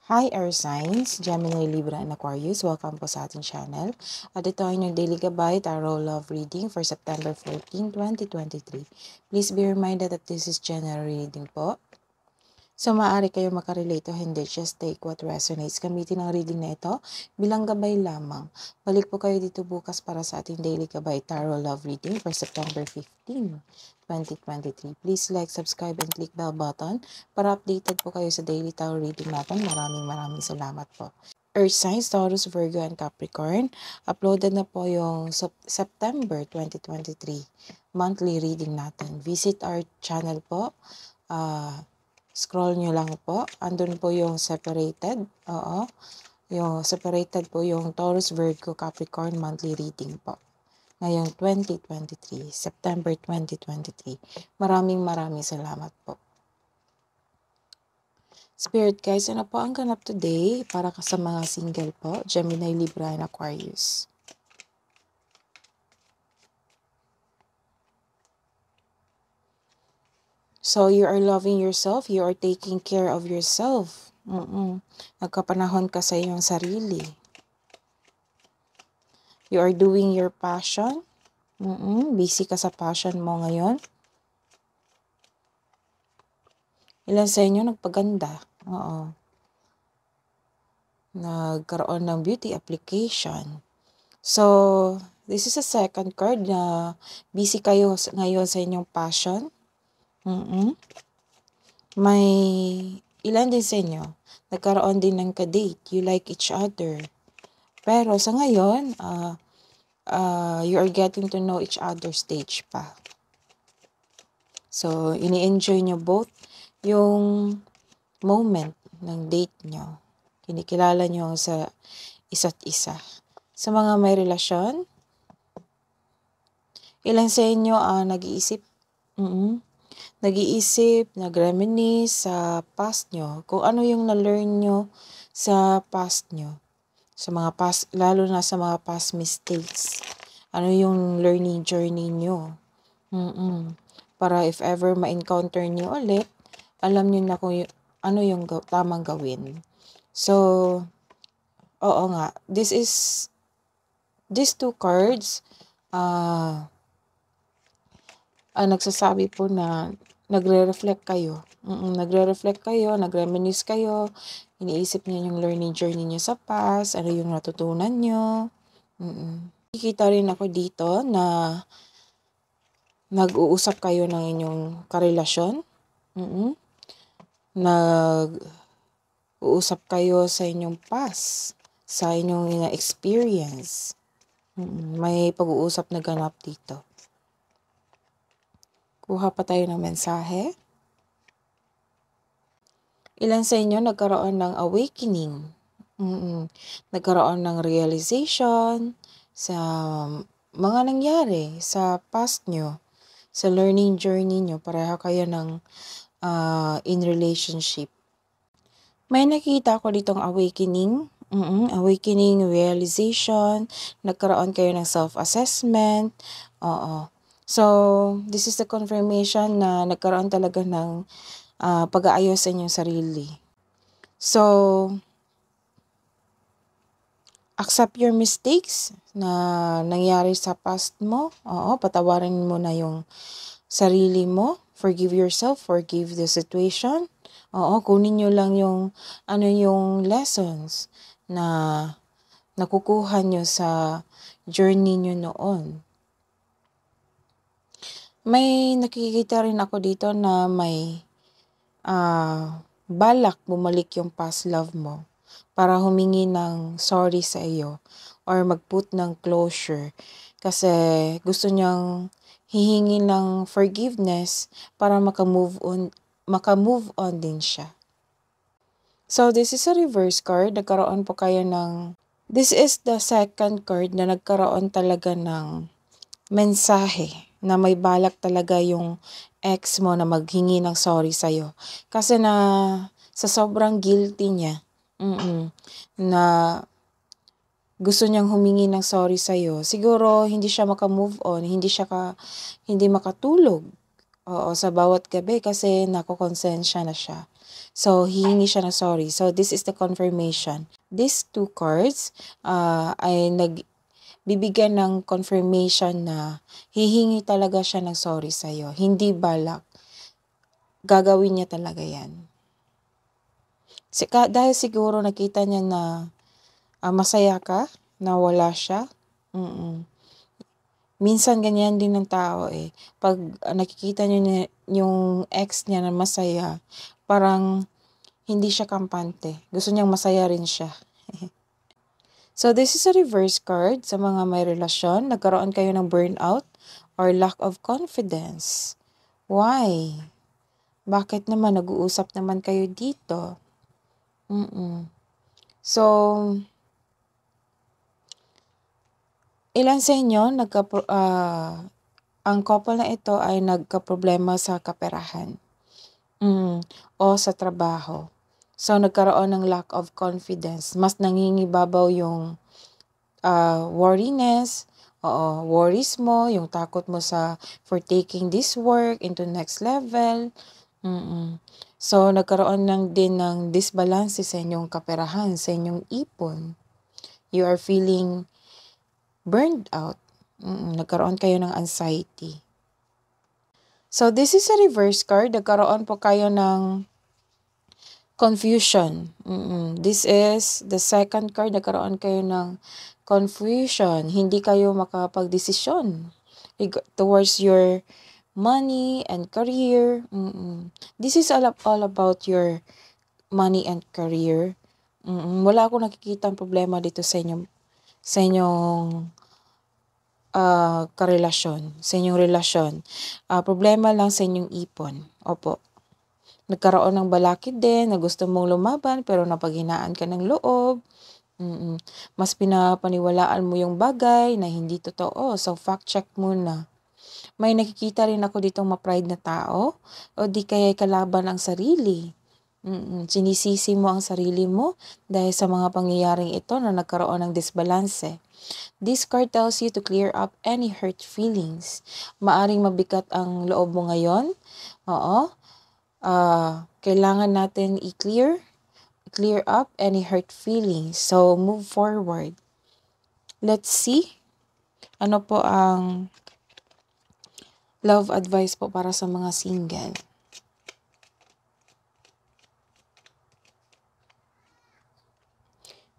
Hi Air Signs, Gemini, Libra, and Aquarius. Welcome po sa ating channel. At ito ay yung Daily Gabay Tarot Love Reading for September 14, 2023. Please be reminded that this is general reading po. So, maaari kayo makarelate o hindi. Just take what resonates. Gamitin ang reading na ito bilang gabay lamang. Balik po kayo dito bukas para sa ating Daily Gabay Tarot Love Reading for September 15, 2023. Please like, subscribe, and click bell button para updated po kayo sa Daily Tarot Reading natin. Maraming salamat po. Earth signs, Taurus, Virgo, and Capricorn. Uploaded na po yung September 2023 monthly reading natin. Visit our channel po. Scroll nyo lang po. Andun po yung separated. Oo. Yung separated po yung Taurus, Virgo, Capricorn monthly reading po. Ngayong 2023, September 2023. Maraming salamat po. Spirit guys, ano po ang ganap today para sa mga single po? Gemini, Libra, and Aquarius. So, you are loving yourself. You are taking care of yourself. Nagkapanahon ka sa iyong sarili. You are doing your passion. Busy ka sa passion mo ngayon. Ilan sa inyo nagpaganda? Oo. Nagkaroon ng beauty application. So, this is a second card na busy kayo ngayon sa inyong passion. May ilan din sa inyo, nagkaroon din ng ka-date. You like each other. Pero sa ngayon, you are getting to know each other stage pa. So, ini-enjoy nyo both yung moment ng date nyo. Kinikilala nyo sa isa't isa. Sa mga may relasyon, ilan sa inyo nag-iisip, nag-reminisce sa past nyo, kung ano yung na-learn nyo sa past nyo, sa mga past, lalo na sa mga past mistakes, ano yung learning journey nyo, para if ever ma-encounter nyo ulit, alam nyo na kung ano yung tamang gawin. So, oo nga, these two cards, nagsasabi po na nagre-reflect kayo. Nagre-reflect kayo, nag-reminisce kayo, iniisip niyo yung learning journey niyo sa past, ano yung natutunan niyo. Kikita rin ako dito na nag-uusap kayo ng inyong karelasyon. Nag-uusap kayo sa inyong past, sa inyong experience. May pag-uusap na ganap dito. Kuha pa tayo ng mensahe. Ilan sa inyo nagkaroon ng awakening. Nagkaroon ng realization sa mga nangyari sa past nyo, sa learning journey nyo. Pareho kayo ng in relationship. May nakita ko ditong awakening. Awakening, realization. Nagkaroon kayo ng self-assessment. Oo. So, this is the confirmation na nagkaroon talaga ng pag-aayos sa inyong sarili. So, accept your mistakes na nangyari sa past mo. Oo, patawarin mo na yung sarili mo. Forgive yourself, forgive the situation. Oo, kunin nyo lang yung lessons na nakukuha nyo sa journey nyo noon. May nakikita rin ako dito na may balak bumalik yung past love mo para humingi ng sorry sa iyo or mag-put ng closure kasi gusto niyang hihingi ng forgiveness para maka-move on din siya. So, this is a reverse card. Nagkaroon po kayo ng... This is the second card na nagkaroon talaga ng mensahe na may balak talaga yung ex mo na maghingi ng sorry sa'yo. Kasi na sa sobrang guilty niya, na gusto niyang humingi ng sorry sa'yo, siguro hindi siya maka-move on, hindi makatulog sa bawat gabi kasi nakokonsensya na siya. So, hihingi siya ng sorry. So, this is the confirmation. These two cards ay bibigyan ng confirmation na hihingi talaga siya ng sorry sa'yo. Hindi balak. Gagawin niya talaga yan. Dahil siguro nakita niya na masaya ka, na wala siya. Minsan ganyan din ng tao eh. Pag nakikita niyo yung ex niya na masaya, parang hindi siya kampante. Gusto niyang masaya rin siya. So this is a reverse card sa mga may relasyon. Nagkaroon kayo ng burnout or lack of confidence. Why? Bakit naman? Nag-uusap naman kayo dito. So, ilan sa inyo ang couple na ito ay nagka-problema sa kaperahan o sa trabaho. So, nagkaroon ng lack of confidence. Mas nangingibabaw yung worries mo, yung takot mo for taking this work into next level. So, nagkaroon din ng disbalance sa inyong kaperahan, sa inyong ipon. You are feeling burned out. Nagkaroon kayo ng anxiety. So, this is a reverse card. Nagkaroon po kayo ng confusion. This is the second card. Nagkaroon kayo ng confusion. Hindi kayo makapagdesisyon towards your money and career. This is all about your money and career. Wala akong nakikita problema dito sa inyong karelasyon, sa inyong relasyon. Problema lang sa inyong ipon. Opo. Nagkaroon ng balakid din na gusto mong lumaban pero napaghinaan ka ng loob. Mas pinapaniwalaan mo yung bagay na hindi totoo. So, fact check muna. May nakikita rin ako ditong ma-pride na tao o di kaya kalaban ang sarili. Sinisisi mo ang sarili mo dahil sa mga pangyayaring ito na nagkaroon ng disbalance. This card tells you to clear up any hurt feelings. Maaring mabigat ang loob mo ngayon. Oo. Kailangan natin clear up any hurt feelings. So, move forward. Let's see. Ano po ang love advice po para sa mga single?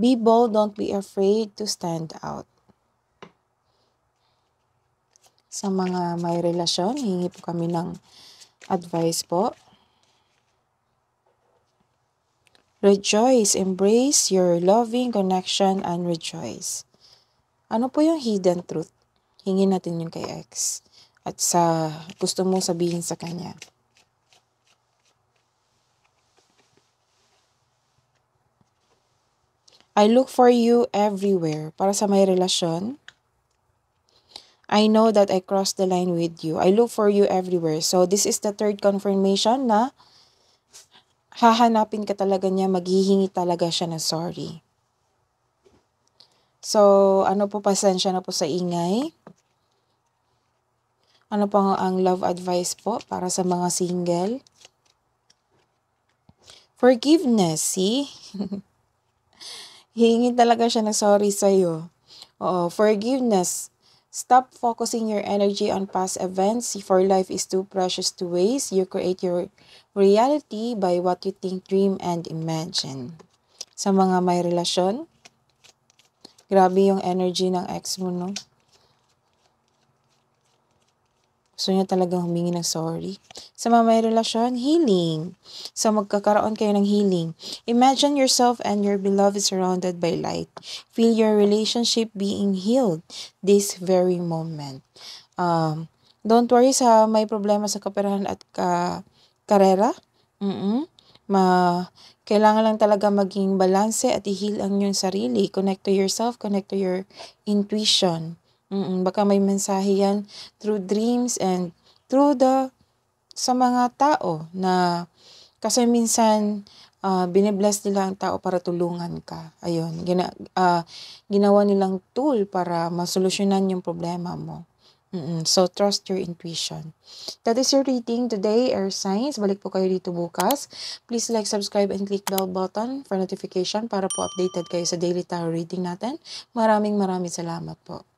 Be bold, don't be afraid to stand out. Sa mga may relasyon, hingi po kami ng advice po. Rejoice, embrace your loving connection and rejoice. Ano po yung hidden truth? Hingin natin yung kay ex. At sa gusto mong sabihin sa kanya. I look for you everywhere. Para sa may relasyon, I know that I crossed the line with you. I look for you everywhere. So, this is the third confirmation na hahanapin ka talaga niya, maghihingi talaga siya ng sorry. So, ano po, pasensya na po sa ingay. Ano pa ang love advice po para sa mga single? Forgiveness, see? Hihingi talaga siya ng sorry sa'yo. Oo, forgiveness. Stop focusing your energy on past events, for life is too precious to waste. You create your reality by what you think, dream, and imagine. Sa mga may relasyon, grabe yung energy ng ex mo, no? Gusto niya talagang humingi ng sorry. Sa mga may relasyon, healing. So, magkakaroon kayo ng healing. Imagine yourself and your beloved surrounded by light. Feel your relationship being healed this very moment. Don't worry sa may problema sa kaperahan at karera. Kailangan lang talaga maging balanse at i-heal ang iyong sarili. Connect to yourself, connect to your intuition. Baka may mensahe yan through dreams and through sa mga tao na kasi minsan binibless nila ang tao para tulungan ka. Ayun, ginawa nilang tool para masolusyonan yung problema mo. So, trust your intuition. That is your reading today, air signs. Balik po kayo dito bukas. Please like, subscribe, and click bell button for notification para po updated kayo sa daily tarot reading natin. Maraming salamat po.